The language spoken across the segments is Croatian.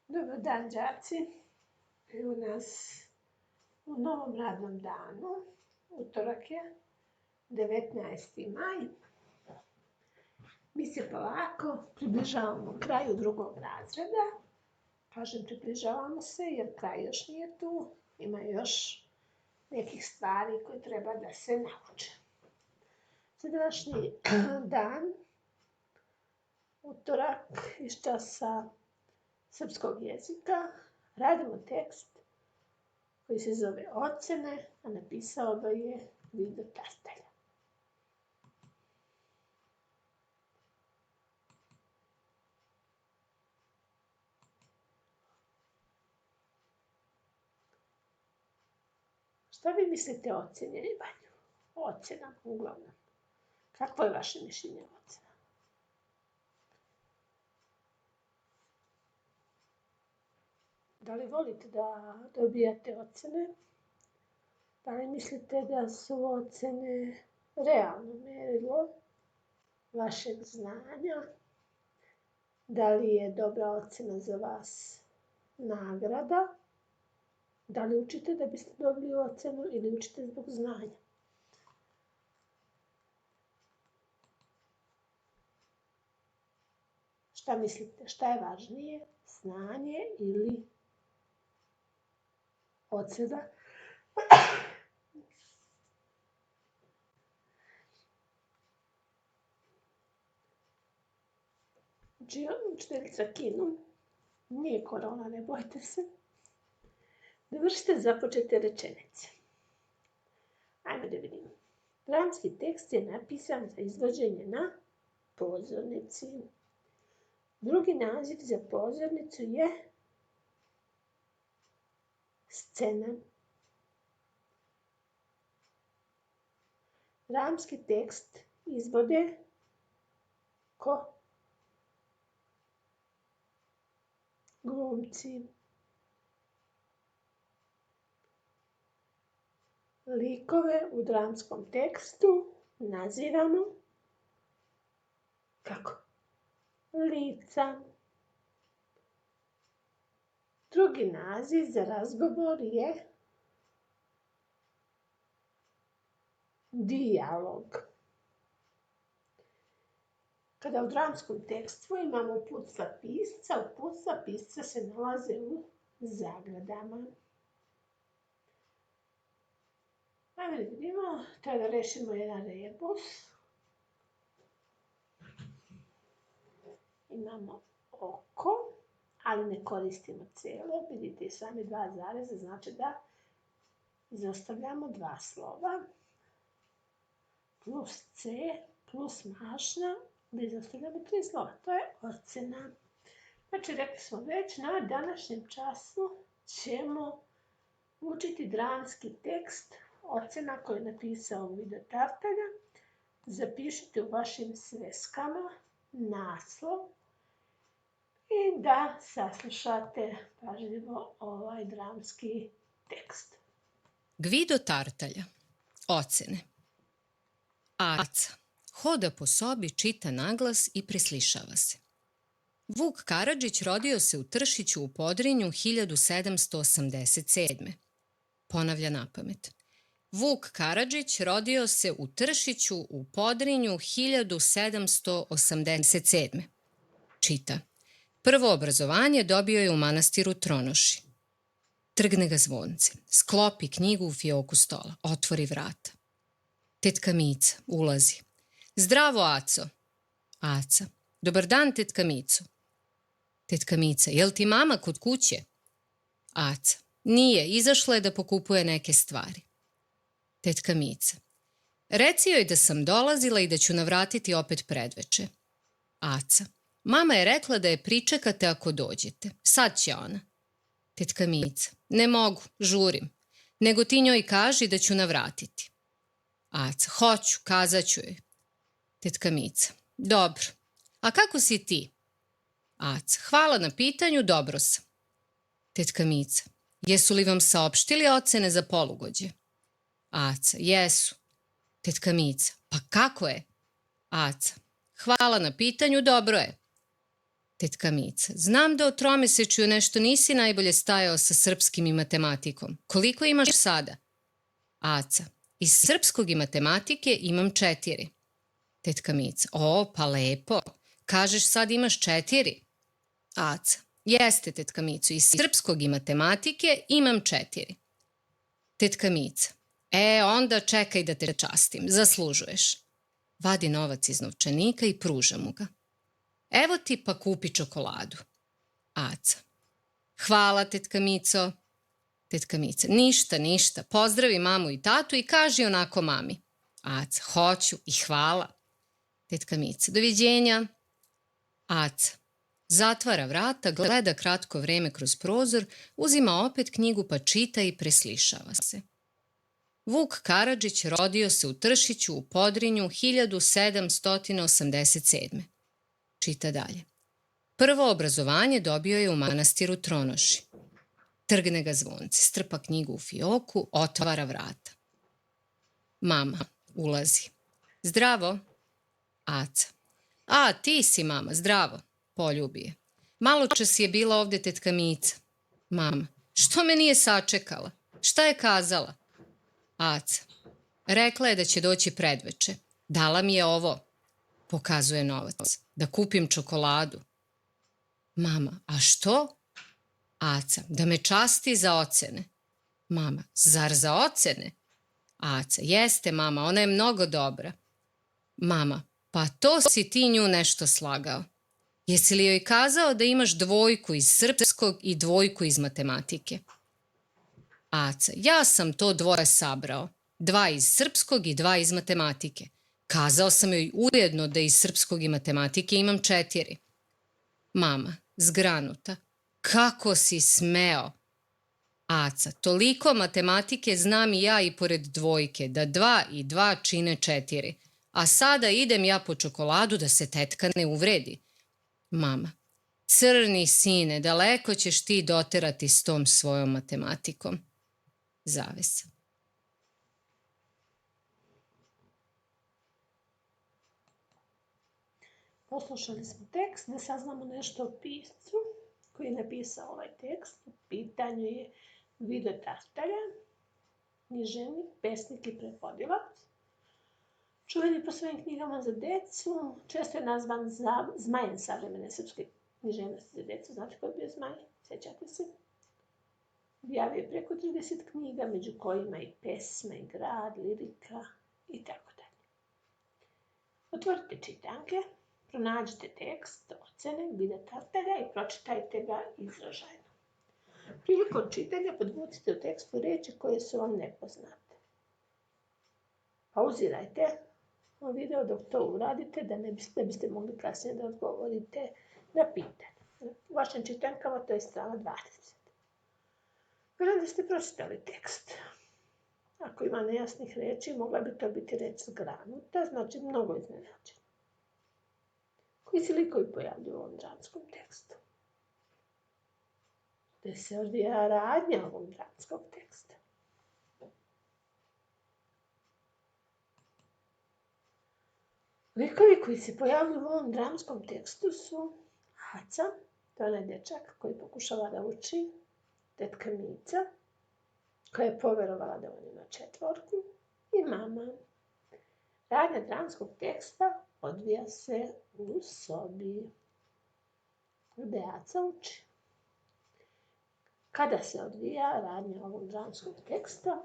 Dobar dan, đaci. Evo nas u novom radnom danu. Utorak je, 19. maj. Mi se polako približavamo kraju drugog razreda. Kažem, približavamo se jer kraj još nije tu. Ima još nekih stvari koje treba da se nauče. Za današnji dan, utorak, iz časa srpskog jezika, radimo tekst koji se zove Ocene, a napisao ga je Gvido Tartaglia. Šta vi mislite o ocenjivanju? O ocenama, uglavnom. Kakvo je vaše mišljenje o ocenama? Da li volite da dobijate ocene? Da li mislite da su ocene realno merilo vašeg znanja? Da li je dobra ocena za vas nagrada? Da li učite da biste dobili ocenu ili učite zbog znanja? Šta mislite? Šta je važnije? Znanje ili ocena? Učiteljica kinu, nije korona, ne bojte se. Dovršite započete rečenice. Ajmo da vidimo. Dramski tekst je napisan za izvođenje na pozornici. Drugi naziv za pozornicu je scena. Dramski tekst izvode ko? Glumci. Likove u dramskom tekstu nazivamo kako? Lica. Drugi naziv za razgovor je dijalog. Kada u dramskom tekstu imamo uputstva pisca se nalaze u zagradama. Ajmo da vidimo, treba da rešimo jedan rebus. Imamo oko, ali ne koristimo celo. Vidite i sami dva zareza, znači da izostavljamo dva slova. Plus C, plus mašna, da izostavljamo 3 slova. To je ocena. Znači, rekli smo već, na današnjem času ćemo učiti dramski tekst ocena koju je napisao Gvido Tartaglia. Zapišite u vašim sveskama naslov i da saslušate pažljivo ovaj dramski tekst. Gvido Tartaglia. Ocene. Aca. Hoda po sobi, čita naglas i preslišava se. Vuk Karadžić rodio se u Tršiću u Podrinju 1787. Ponavlja napamet. Vuk Karadžić rodio se u Tršiću u Podrinju 1787. Čita. Prvo obrazovanje dobio je u manastiru Tronoši. Trgne ga zvonce. Sklopi knjigu u fioku stola. Otvori vrata. Tetka Mica ulazi. Zdravo, Aco. Aca. Dobar dan, tetka Mico. Tetka Mica. Jel ti mama kod kuće? Aca. Nije, izašla je da pokupuje neke stvari. Tetka Mica. Reci joj da sam dolazila i da ću navratiti opet predveče. Aca. Mama je rekla da je pričekate ako dođete. Sad će ona. Tetka Mica. Ne mogu, žurim. Nego ti njoj kaži da ću navratiti. Aca. Hoću, kazat ću joj. Tetka Mica. Dobro. A kako si ti? Aca. Hvala na pitanju, dobro sam. Tetka Mica. Jesu li vam saopštili ocene za polugođe? Aca. Jesu. Tetka Mica. Pa kako je? Aca. Hvala na pitanju, dobro je. Tetka Mica. Znam da o tromesečju nešto nisi najbolje stajao sa srpskim i matematikom. Koliko imaš sada? Aca. Iz srpskog i matematike imam 4. Tetka Mica. O, pa lepo. Kažeš sad imaš 4. Aca. Jeste, tetka Mico, iz srpskog i matematike imam 4. Tetka Mica. Onda čekaj da te častim, zaslužuješ. Vadi novac iz novčanika i pruža mu ga. Evo ti pa kupi čokoladu. Aca. Hvala, tetka Mico. Tetka Mica. Ništa, pozdravi mamu i tatu i kaži onako mami. Aca. Hoću i hvala. Tetka Mica. Doviđenja. Aca. Zatvara vrata, gleda kratko vreme kroz prozor, uzima opet knjigu pa čita i preslišava se. Vuk Karadžić rodio se u Tršiću u Podrinju 1787. Čita dalje. Prvo obrazovanje dobio je u manastiru Tronoši. Trgne ga zvonce, strpa knjigu u fioku, otvara vrata. Mama ulazi. Zdravo. Aca. A, ti si mama, zdravo. Poljubi je. Maločas je bila ovde tetka Mica. Mama. Što me nije sačekala? Šta je kazala? Aca. Rekla je da će doći predveče. Dala mi je ovo. Pokazuje novac. Da kupim čokoladu. Mama. A što? Aca. Da me časti za ocene. Mama. Zar za ocene? Aca. Jeste, mama, ona je mnogo dobra. Mama. Pa to si ti nju nešto slagao. Jesi li joj kazao da imaš 2 iz srpskog i 2 iz matematike? Aca. Ja sam to 2 sabrao. 2 iz srpskog i 2 iz matematike. Kazao sam joj ujedno da iz srpskog i matematike imam 4. Mama. Zgranuta. Kako si smeo? Aca. Toliko matematike znam i ja i pored 2, da 2 i 2 čine 4. A sada idem ja po čokoladu da se tetka ne uvredi. Mama. Crni sine, daleko ćeš ti doterati s tom svojom matematikom. Zavesa. Poslušali smo tekst da saznamo nešto o piscu koji je napisao ovaj tekst. U pitanju je Vido Tartaglia, književnik, pesnik i prevodilac. Čuveni po svojim knjigama za decu, često je nazvan zmajem savremene srpske književnosti za decu. Znate ko je bio zmaj? Sjećate se? Objavio je preko 30 knjiga, među kojima i pesma, i grad, lirika i tako dalje. Otvorite čitanke, pronađite tekst, ocene, Vida Tartaglia i pročitajte ga izražajno. Prilikom čitanja podvucite u tekstu reči koje su vam nepoznate. Pauzirajte video dok to uradite da biste mogli kasnije da odgovorite na pitanje. U vašim čitankama to je strana 20. Kada ste pročitali tekst, ako ima nejasnih reči, mogla bi to biti reč zgranuta, znači mnogo iznenađena. Koji se likovi pojavljuju u ovom dramskom tekstu? Gde se odvija radnja ovog dramskog teksta? Likovi koji se pojavljuju u ovom dramskom tekstu su Aca, to je onaj dečak koji pokušava da uči, tetka Mica, koja je poverovala da on ima 4, i mama. Radnja dramskog teksta odvija se u sobi gde Aca uči. Kada se odvija radnja ovog dramskog teksta?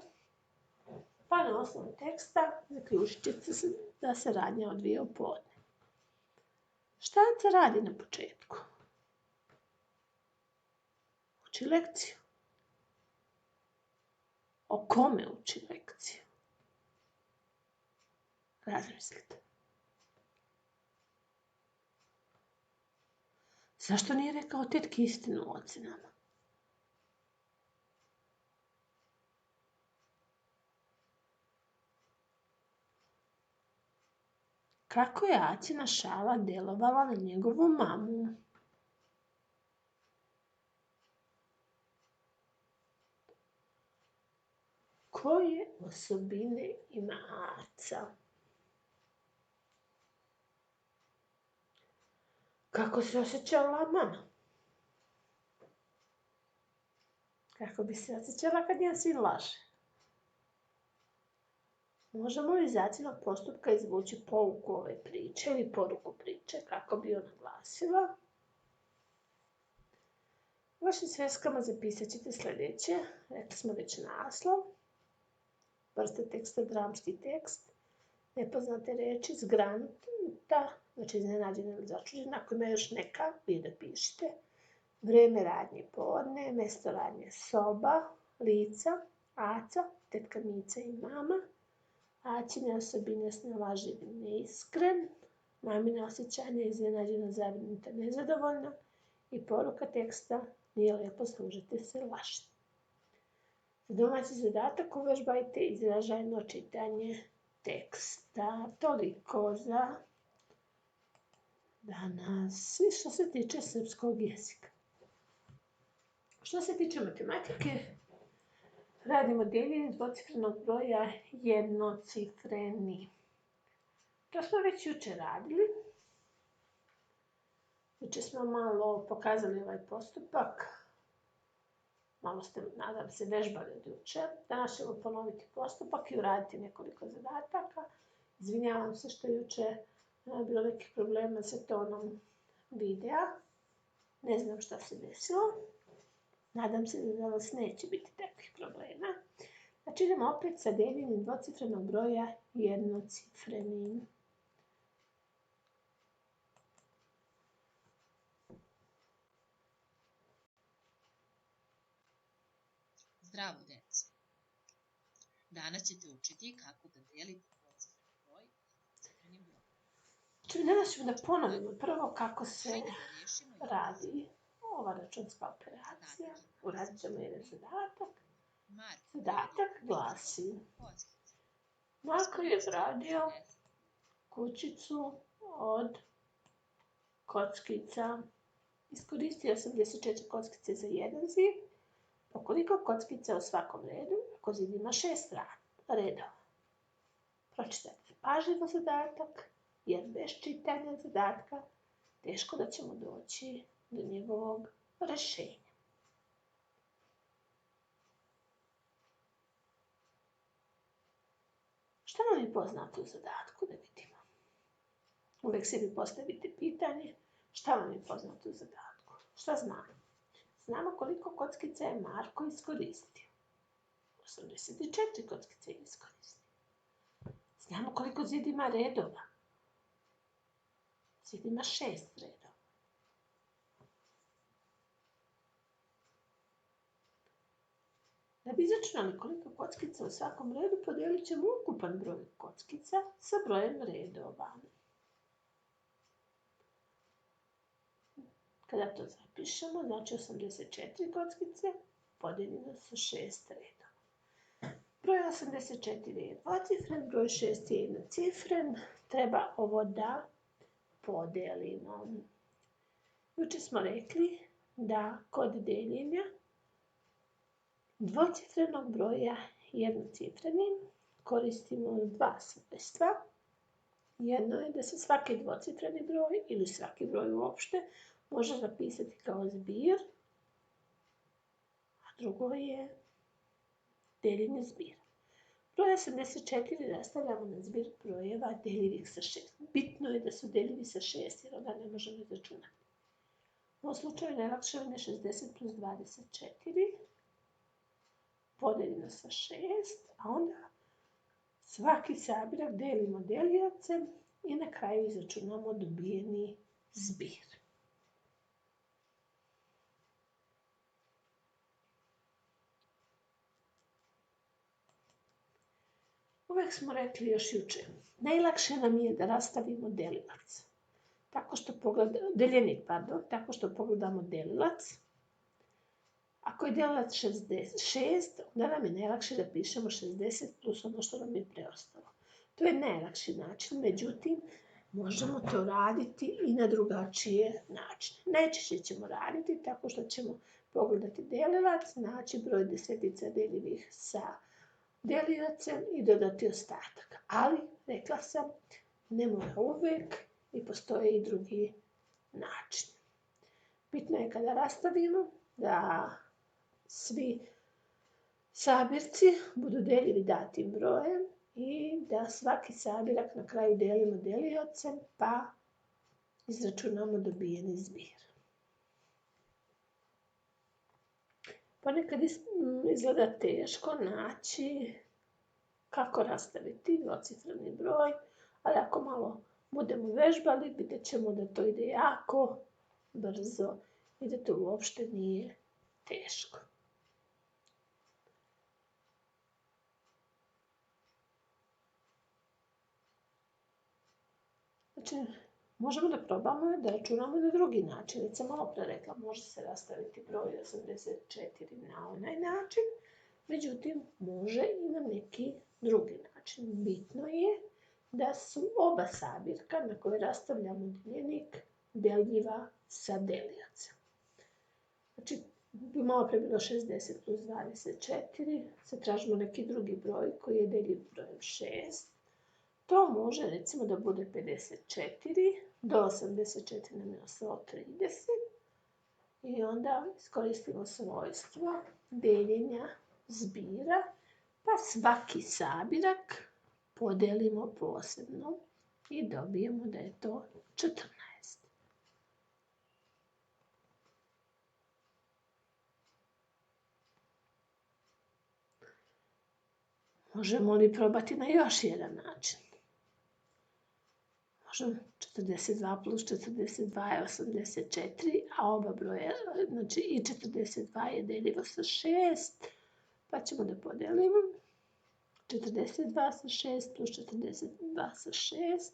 Pa na osnovu teksta zaključit ćete se da se radnja odvija u podne. Šta Aca radi na početku? Uči lekciju. O kome uči lekciju? Razmislite. Zašto nije rekao tetki istinu o ocenama? Kako je Acina šala delovala na njegovu mamu? Koje osobine ima Aca? Kako se osjećala mama? Kako bi se osjećala kad njen sin laže? Možemo li iz zacijnog postupka izvući pouku ove priče ili poruku priče, kako bi ona glasila? U vašim sveskama zapisat ćete sljedeće. Rekli smo već naslov, vrsta teksta, dramski tekst, nepoznate reči, zgranuta, znači iznenađena ili začuđena. Ako ima još neka, vi da pišite. Vrijeme radnje podne, mjesto radnje soba, lica, aca, tetka Mica i mama, acine osobine snalažljiv i neiskren, mamine osjećanje iznenađena, zabrinuta, nezadovoljna i poruka teksta nije lijepo, služite se lažni. Za domaći zadatak uvežbajte izražajno čitanje teksta. Toliko za danas. I što se tiče srpskog jezika. Što se tiče matematike, radimo deljenje dvocifrenog broja jednocifreni. To smo već jučer radili. Jučer smo malo pokazali ovaj postupak. Malo ste, nadam se, vežbali od jučer. Danas ćemo ponoviti postupak i uraditi nekoliko zadataka. Izvinjavam se što je jučer bilo nekih problema sa tonom videa. Ne znam šta se desilo. Nadam se da danas neće biti takvih problema. Znači idemo opet sa deljenjem dvocifrenog broja jednocifrenim. Zdravo, djeco! Danas ćete učiti kako da delite dvocifreni broj dvocifrenim brojem. Znači danas ćemo da ponovimo prvo kako se Hajde da riješimo radi ova računska operacija. Uradit ćemo jedan zadatak. Zadatak glasi: Marko je gradio kućicu od kockica. Iskoristio 84 kockice za jedan zid. Po koliko kockica u svakom redu, ako zid ima 6 redova. Pročitajte pažljivo zadatak, jer bez čitanja zadatka teško da ćemo doći do njegovog rješenja. Šta nam je poznato u zadatku, da vidimo? Uvijek sebi postavite pitanje šta vam je poznato u zadatku. Šta znamo? Znamo koliko kockica je Marko iskoristio. 84 kockice je iskoristio. Znamo koliko zid ima redova. Zid ima 6 redova. Da bi izračunali koliko kockica u svakom redu, podijelit ćemo ukupan broj kockica sa brojem redova. Kada to zapišemo, znači 84 kockice podijeljeno sa 6 redova. Broj 84 je dvocifren, broj 6 je jednocifren. Treba ovo da podelimo. Jučer smo rekli da kod deljenja dvocifrenog broja jednocifrenim koristimo dva svojstva. Jedno je da se svaki dvocifreni broj ili svaki broj uopšte može zapisati kao zbir, a drugo je deljenje zbira. Broj 84 rastavljamo na zbir brojeva deljivih sa 6. Bitno je da su deljivi sa 6 jer onda ne možemo izračunati. U ovom slučaju najlakše je 60 plus 24 podeljeno sa 6, a onda svaki sabirak delimo deliocem i na kraju izračunamo dobijeni zbir. Uvijek smo rekli još jučer, najlakše nam je da rastavimo delilac. Deljenik, tako što pogledamo delilac. Ako je delilac 6, onda nam je najlakše da pišemo 60 plus ono što nam je preostalo. To je najlakši način, međutim, možemo to raditi i na drugačije načine. Najčešće ćemo raditi tako što ćemo pogledati delilac, naći broj desetica deljivih sa deliocem i dodati ostatak. Ali, rekla sam, ne mora uvijek i postoje i drugi način. Bitno je kada rastavimo da svi sabirci budu deljivi datim brojem i da svaki sabirak na kraju delimo deliocem pa izračunamo dobijeni zbir. Ponekad izgleda teško naći kako rastaviti dvocifreni broj, ali ako malo budemo vežbali, vidjet ćemo da to ide jako brzo i da to uopšte nije teško. Znači, možemo da probamo da računamo na drugi način. Već sam malo pre rekla, može se rastaviti broj 84 na onaj način, međutim, može i na neki drugi način. Bitno je da su oba sabirka na koje rastavljamo deljenik deljiva sa deliocem. Znači, bi malo pre bilo 60 plus 24, sad tražimo neki drugi broj koji je deljiv brojem 6. To može recimo da bude 54, do 84 nam je ostalo 30 i onda iskoristimo svojstvo deljenja zbira, pa svaki sabirak podelimo posebno i dobijemo da je to 14. Možemo li probati na još jedan način? Možemo 42 plus 42 je 84, a oba broja, znači i 42 je deljivo sa 6, pa ćemo da podelimo 42 sa 6 plus 42 sa 6,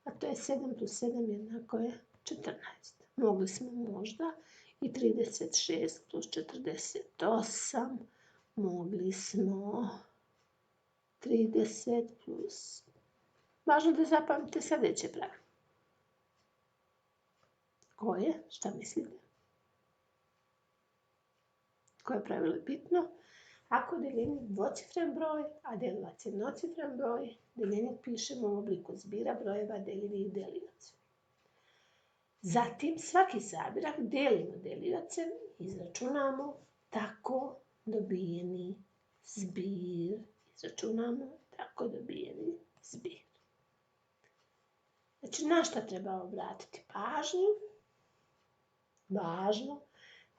a to je 7 plus 7 jednako je 14. Mogli smo možda i 36 plus 48, mogli smo 30 plus... Važno da zapamtite sljedeće pravilo. Koje? Šta mislite? Koje pravilo je bitno? Ako deljenik dvocifren broj, a delilac jednocifren broj, deljenik pišemo u obliku zbira brojeva deljivih deliocem. Zatim svaki sabirak delimo deliocem i izračunamo tako dobijeni zbir. Znači, na šta treba obratiti pažnju? Važno,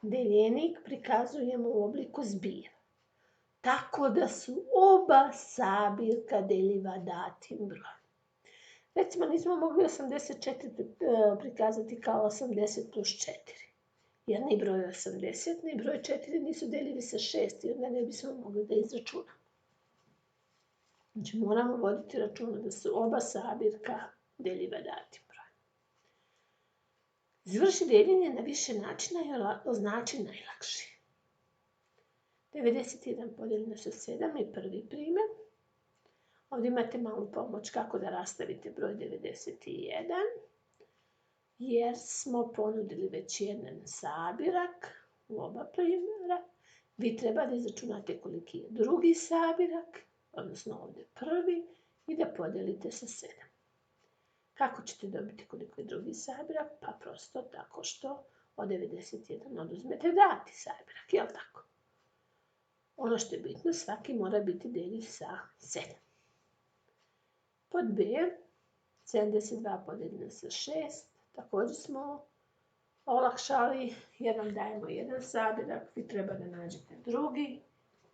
deljenik prikazujemo u obliku zbira, tako da su oba sabirka deljiva datim brojem. Recimo, nismo mogli 84 prikazati kao 80 plus 4, jer ni broj 80, ni broj 4 nisu deljivi sa 6 i onda ne bismo mogli da izračunamo. Znači, moramo voditi računa da su oba sabirka deljiva datim brojem. Izvrši deljenje na više načina i označi najlakši. 91 podijeljeno sa 7 je prvi primjer. Ovdje imate malu pomoć kako da rastavite broj 91, jer smo ponudili već jedan sabirak u oba primjera. Vi treba da izračunate koliki je drugi sabirak, odnosno ovdje prvi, i da podijelite sa 7. Kako ćete dobiti koliko je drugi sabirak? Pa prosto tako što od 91 oduzmete dati sabirak, jel tako? Ono što je bitno, svaki mora biti deljiv sa 7. Pod B, 72 podijeljeno sa 6, također smo olakšali, jer vam dajemo jedan sabirak, vi treba da nađete drugi,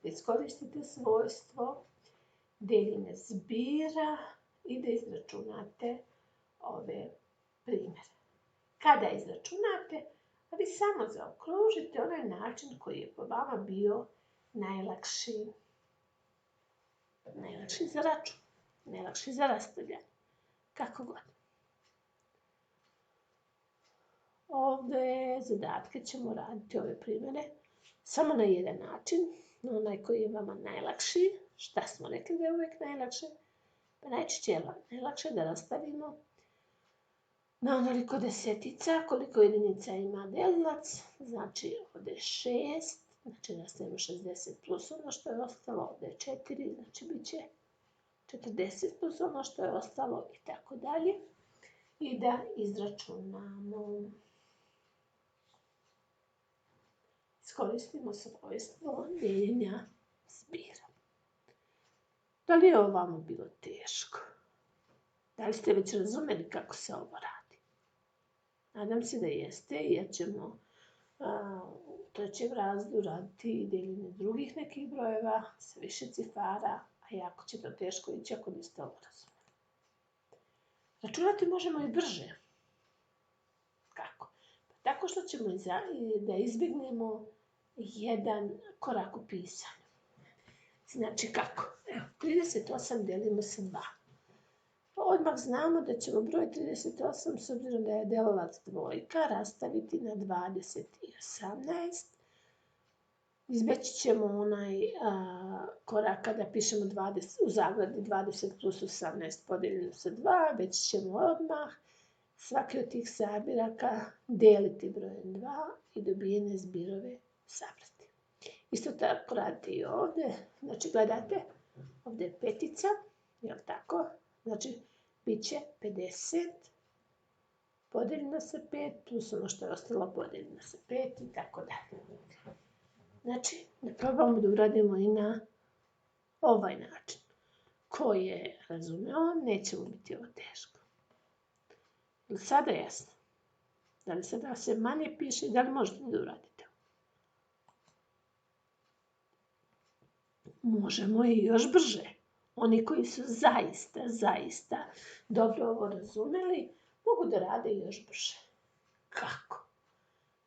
da iskoristite svojstvo deljenja zbira i da izračunate ove primjere. Kada izračunate, a vi samo zaokružite onaj način koji je po vama bio najlakši za račun, najlakši za rastavljanje, kako god. Ove zadatke ćemo raditi, ove primjere, samo na jedan način, na onaj koji je vama najlakši. Šta smo rekli da je uvijek najlakše? Pa najčešće je najlakše da rastavimo na onoliko desetica, koliko jedinica ima delilac, znači ovdje je 6, znači rastavimo 60 plus ono što je ostalo, ovdje je 4, znači bit će 40 plus ono što je ostalo i tako dalje. i da izračunamo. Iskoristimo svojstvo deljenja zbira. Da li je ovamo bilo teško? Da li ste već razumeli kako se ovo radi? Nadam se da jeste, jer ćemo u trećem razredu raditi i deljenje drugih nekih brojeva sa više cifara, a jako će to teško ići ako niste ovo razumeli. Računati možemo i brže. Kako? Pa tako što ćemo da izbjegnemo jedan korak u pisanju. Znači kako? Evo, 38 delimo sa 2. Odmah znamo da ćemo broj 38, s obzirom da je delovac dvojka, rastaviti na 20 i 18. Izbeći ćemo onaj korak kada pišemo 20, u zagradi 20 plus 18 podeljeno sa 2, već ćemo odmah svaki od tih sabiraka deliti brojem 2 i dobijene zbirove sabrati. Isto tako radite i ovdje. Znači gledate, ovdje je petica, jel tako? Znači bit će 50 podeljeno sa 5 plus ono što je ostalo podeljeno sa 5 i tako dalje. Znači, da probamo da uradimo i na ovaj način. Ko je razumeo, neće mu biti ovo teško. Je li sada jasno? Da li sada se manje piše i da li možete da uradite? Možemo i još brže. Oni koji su zaista dobro ovo razumeli, mogu da rade još brže. Kako?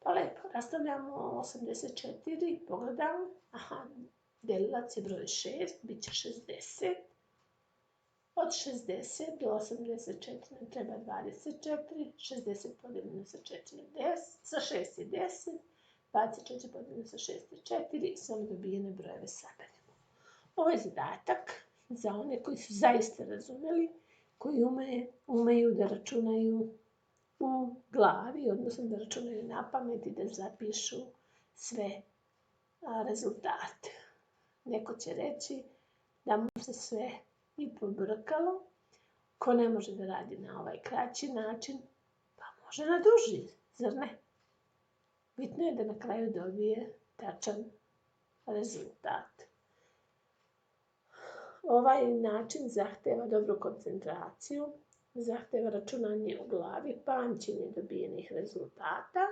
Pa lepo, rastavljamo 84, pogledamo, delilac je broj 6, bit će 60. Od 60 do 84 nam treba 24, 60 podijeljeno sa 4 je 10, sa 6 je 10, 24 podijeljeno sa 6 je 4 i samo dobijene brojeve saberemo. Ovo je zadatak za one koji su zaista razumeli, koji umeju da računaju u glavi, odnosno da računaju na pamet i da zapišu sve rezultate. Neko će reći da mu se sve i pobrkalo. Ko ne može da radi na ovaj kraći način, pa može na duži, zar ne? Bitno je da na kraju dobije tačan rezultat. Ovaj način zahteva dobru koncentraciju, zahteva računanje u glavi, pamćenje dobijenih rezultata.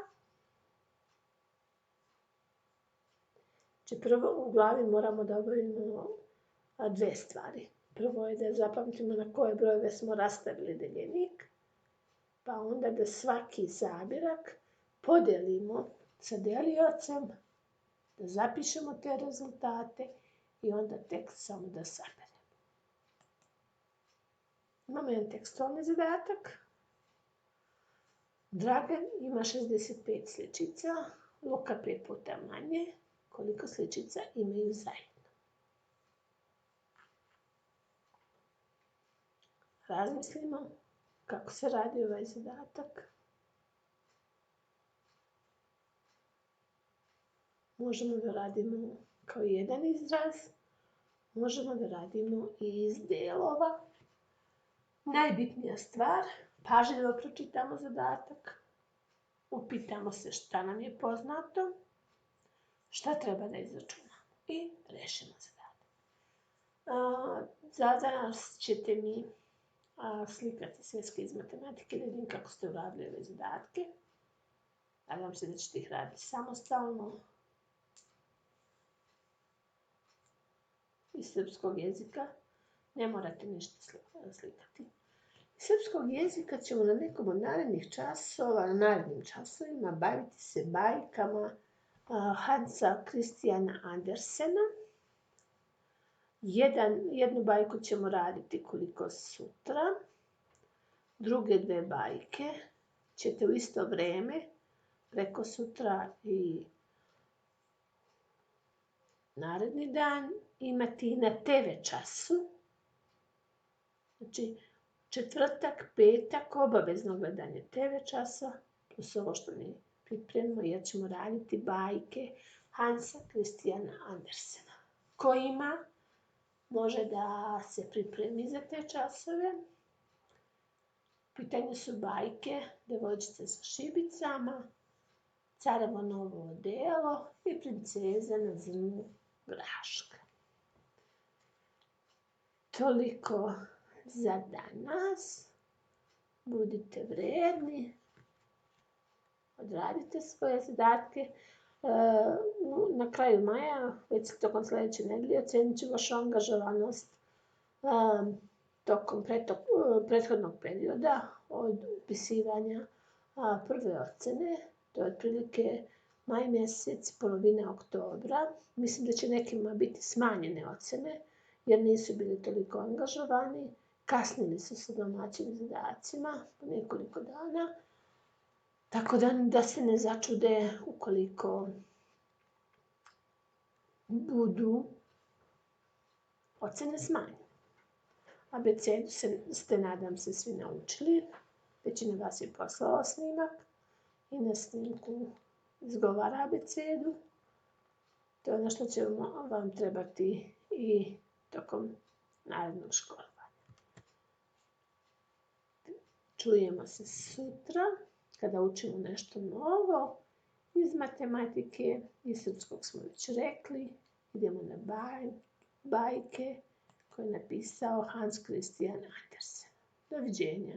Znači prvo u glavi moramo da obavimo dve stvari. Prvo je da zapamtimo na koje brojeve smo rastavili deljenik, pa onda da svaki sabirak podelimo sa deliocem, da zapišemo te rezultate i onda tek samo da saberemo. Imamo jedan tekstualni zadatak. Dragan ima 65 sličica, Luka 5 puta manje. Koliko sličica imaju zajedno? Razmislimo kako se radi ovaj zadatak. Možemo da radimo kao jedan izraz, možemo da radimo i iz delova. Najbitnija stvar, pažljivo pročitamo zadatak, upitamo se šta nam je poznato, šta treba da izračunamo i rešimo zadatak. Za danas ćete mi slikati sveske iz matematike, da vidim kako ste uradili ove zadatke. Nadam se da ćete ih raditi samostalno. Iz srpskog jezika ne morate ništa slikati. Iz srpskog jezika ćemo na nekom od narednim časovima baviti se bajkama Hansa Christiana Andersena. Jednu bajku ćemo raditi koliko sutra, druge dve bajke ćete u isto vreme, preko sutra i naredni dan, imati na TV času. Znači, četvrtak, petak, obavezno gledanje TV časa, plus ovo što mi pripremimo, jer ćemo raditi bajke Hansa Christiana Andersena. Ko ima, može da se pripremi za te časove. pitanju su bajke, Devojčica sa šibicama, Carevo novo odelo i Princeza na zrnu graška. Toliko za danas. Budite vredni, odradite svoje zadatke. Na kraju maja, već tokom sljedeće nedelje, ocenit ću vašu angažovanost tokom prethodnog perioda od upisivanja prve ocene. To je otprilike maj mjesec, polovina oktobra. Mislim da će nekima biti smanjene ocene, jer nisu bili toliko angažovani. Kasnili su sa domaćim zadacima po nekoliko dana. Tako da se ne začude ukoliko budu ocene smanjene. Abecedu ste, nadam se, svi naučili. Većina vas je poslala snimak i na snimku izgovara abecedu. To je ono što će vam trebati i tokom narednog školovanja. Čujemo se sutra kada učimo nešto novo iz matematike i srpskog smo već rekli. Idemo na bajke koje je napisao Hans Christian Andersen. Doviđenja.